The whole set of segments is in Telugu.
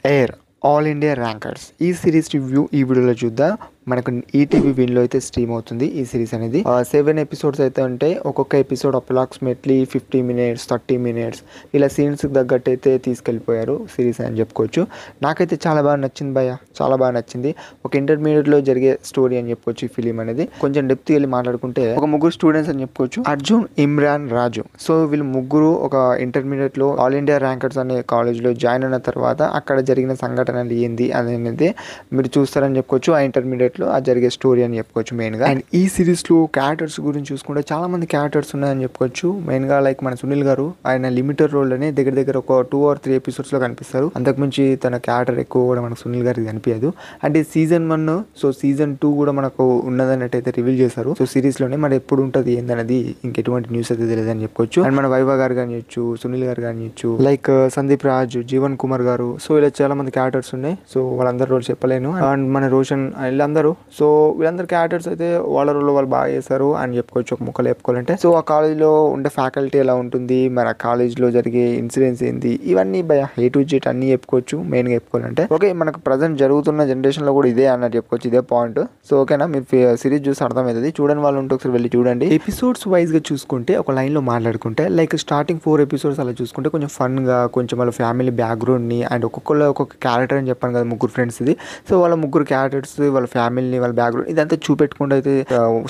ఎయిర్ ఆల్ ఇండియా ర్యాంకర్స్ ఈ సిరీస్ రివ్యూ ఈ వీడియోలో చూద్దాం. మనకు ఈటీవీ విన్లో అయితే స్ట్రీమ్ అవుతుంది ఈ సిరీస్ అనేది. 7 ఎపిసోడ్స్ అయితే ఉంటాయి. ఒక్కొక్క ఎపిసోడ్ అప్రాక్సిమేట్లీ 50 minutes 30 minutes ఇలా సీన్స్కి తగ్గట్టు అయితే తీసుకెళ్ళిపోయారు సిరీస్ అని చెప్పుకోవచ్చు. నాకైతే చాలా బాగా నచ్చింది భయ్య, చాలా బాగా నచ్చింది. ఒక ఇంటర్మీడియట్లో జరిగే స్టోరీ అని చెప్పుకోవచ్చు ఈ ఫిలిం అనేది. కొంచెం డెప్త్ వెళ్ళి మాట్లాడుకుంటే ఒక ముగ్గురు స్టూడెంట్స్ అని చెప్పుకోవచ్చు, అర్జున్, ఇమ్రాన్, రాజు. సో వీళ్ళు ముగ్గురు ఒక ఇంటర్మీడియట్లో ఆల్ ఇండియా ర్యాంకర్స్ అనే కాలేజ్లో జాయిన్ అయిన తర్వాత అక్కడ జరిగిన సంఘటనలు ఏంది అనేది మీరు చూస్తారని చెప్పుకోవచ్చు. ఆ ఇంటర్మీడియట్లో ఆ జరిగే స్టోరీ అని చెప్పుకోవచ్చు మెయిన్గా. అండ్ ఈ సిరీస్లో క్యారెక్టర్స్ గురించి చూసుకుంటే చాలా మంది క్యారెక్టర్స్ ఉన్నాయని చెప్పుకోవచ్చు. మెయిన్గా లైక్ మన సునీల్ గారు, ఆయన లిమిటెడ్ రోల్ అనే దగ్గర ఒక 2 or 3 ఎపిసోడ్స్లో కనిపిస్తారు. అంతకుమించి తన క్యారెక్టర్ ఎక్కువ కూడా మనకు సునీల్ గారికి కనిపించదు. అంటే సీజన్ 1 సో సీజన్ 2 కూడా మనకు ఉన్నదన్నట్టు అయితే రివీల్ చేశారు. సో సిరీస్లోనే మరి ఎప్పుడు ఉంటుంది ఏందనేది ఇంకెటువంటి న్యూస్ అయితే తెలియదని చెప్పుకోవచ్చు. అండ్ మన వైభవ్ గారు కానివచ్చు, సునీల్ గారు కానివచ్చు, లైక్ సందీప్ రాజ్, జీవన్ కుమార్ గారు, సో ఇలా చాలా మంది క్యారెక్టర్స్ ఉన్నాయి. సో వాళ్ళందరూ రోల్ చెప్పలేను. అండ్ మన రోషన్ వీళ్ళందరూ, సో వీళ్ళందరూ క్యారెక్టర్స్ అయితే వాళ్ళ రోల్ వాళ్ళు బాగా చేశారు అని చెప్పుకోవచ్చు. ఒక ముక్కలు చెప్పుకోవాలంటే సో ఆ కాలేజ్లో ఉండే ఫ్యాకల్టీ ఎలా ఉంటుంది, మన కాలేజ్లో జరిగే ఇన్సిడెంట్స్ ఏంటి, ఇవన్నీ A to Z అన్ని చెప్పుకోవచ్చు మెయిన్గా చెప్పుకోవాలంటే. ఓకే, మనకు ప్రజెంట్ జరుగుతున్న జనరేషన్లో కూడా ఇదే అన్నట్టు చెప్పుకోవచ్చు, ఇదే పాయింట్. సో ఓకేనా, మీరు సిరీస్ చూసి అర్థమవుతుంది. చూడని వాళ్ళు ఉంటే ఒకసారి వెళ్ళి చూడండి. ఎపిసోడ్స్ వైజ్గా చూసుకుంటే ఒక లైన్లో మాట్లాడుకుంటే లైక్ స్టార్టింగ్ 4 episodes అలా చూసుకుంటే కొంచెం ఫన్గా, కొంచెం వాళ్ళ ఫ్యామిలీ బ్యాక్గ్రౌండ్ని అండ్ ఒక్కొక్కరు ఒక్కొక్క క్యారెక్టర్ అని చెప్పాను కదా, ముగ్గురు ఫ్రెండ్స్ ఇది. సో వాళ్ళ ముగ్గురు క్యారెక్టర్స్, వాళ్ళ ఫ్యామిలీని, వాళ్ళ బ్యాక్గ్రౌండ్ ఇదంతా చూపెట్టుకుంటూ అయితే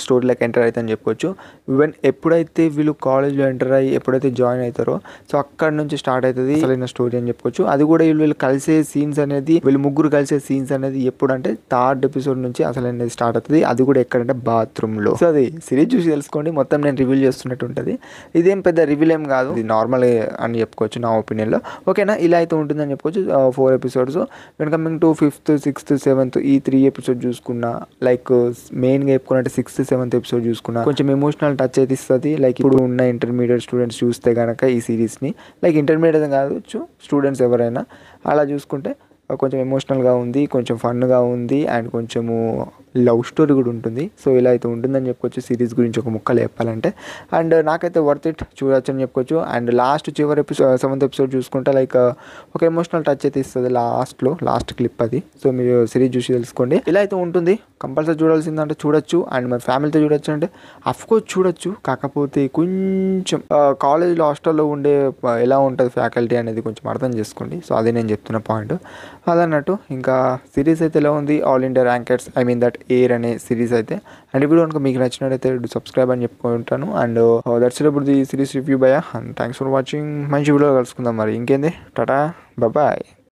స్టోరీలోకి ఎంటర్ అయితే అని చెప్పుకోవచ్చు. ఈవెన్ ఎప్పుడైతే వీళ్ళు కాలేజ్లో ఎంటర్ అయ్యి ఎప్పుడైతే జాయిన్ అవుతారో సో అక్కడ నుంచి స్టార్ట్ అవుతుంది అసలైన స్టోరీ అని చెప్పుకోవచ్చు. అది కూడా వీళ్ళు కలిసే సీన్స్ అనేది, వీళ్ళు ముగ్గురు కలిసే సీన్స్ అనేది ఎప్పుడు అంటే 3rd episode నుంచి అసలైనది స్టార్ట్ అవుతుంది. అది కూడా ఎక్కడంటే బాత్రూంలో. సో అది సిరీస్ చూసి తెలుసుకోండి, మొత్తం నేను రివీల్ చేస్తున్నట్టు ఉంటుంది. ఇదేం పెద్ద రివీల్ ఏం కాదు, ఇది నార్మల్ అని చెప్పుకోవచ్చు నా ఒపీనియన్లో. ఓకేనా, ఇలా అయితే ఉంటుందని చెప్పుకోవచ్చు. 4 episodes. When coming to 5th, 6th, 7th ఈ 3 episodes చూసుకున్నా, లైక్ మెయిన్గా చెప్పుకున్నట్టు 6th, 7th episode చూసుకున్నా కొంచెం ఎమోషనల్ టచ్ అయితే ఇస్తుంది. లైక్ ఇప్పుడు ఉన్న ఇంటర్మీడియట్ స్టూడెంట్స్ చూస్తే కనుక ఈ సిరీస్ని, లైక్ ఇంటర్మీడియట్ కావచ్చు స్టూడెంట్స్ ఎవరైనా అలా చూసుకుంటే కొంచెం ఎమోషనల్గా ఉంది, కొంచెం ఫన్గా ఉంది అండ్ కొంచెము లవ్ స్టోరీ కూడా ఉంటుంది. సో ఇలా అయితే ఉంటుందని చెప్పుకోవచ్చు సిరీస్ గురించి ఒక ముక్కలు చెప్పాలంటే. అండ్ నాకైతే వర్త్ ఇట్, చూడొచ్చు అని చెప్పుకోవచ్చు. అండ్ చివరి ఎపిసోడ్ 7th episode చూసుకుంటే లైక్ ఒక ఎమోషనల్ టచ్ అయితే ఇస్తుంది లాస్ట్ క్లిప్ అది. సో మీరు సిరీస్ చూసి తెలుసుకోండి, ఇలా అయితే ఉంటుంది. కంపల్సరీ చూడాల్సిందంటే చూడొచ్చు. అండ్ మరి ఫ్యామిలీతో చూడొచ్చు అంటే అఫ్కోర్స్ చూడొచ్చు. కాకపోతే కొంచెం కాలేజ్లో హాస్టల్లో ఉండే ఎలా ఉంటుంది ఫ్యాకల్టీ అనేది కొంచెం అర్థం చేసుకోండి. సో అదే నేను చెప్తున్న పాయింట్ అదన్నట్టు. ఇంకా సిరీస్ అయితే ఎలా ఉంది, all India rankers, I mean that air అనే సిరీస్ అయితే. అండ్ ఇప్పుడు కనుక మీకు నచ్చినట్టయితే సబ్స్క్రైబ్ అని చెప్పుకుంటాను. అండ్ దట్స్ ఇప్పుడు ది సిరీస్ రివ్యూ భయ్యా. And thanks for watching. మంచి వీడియో కలుసుకుందాం మరి. ఇంకేంది, టాటా, బాయ్.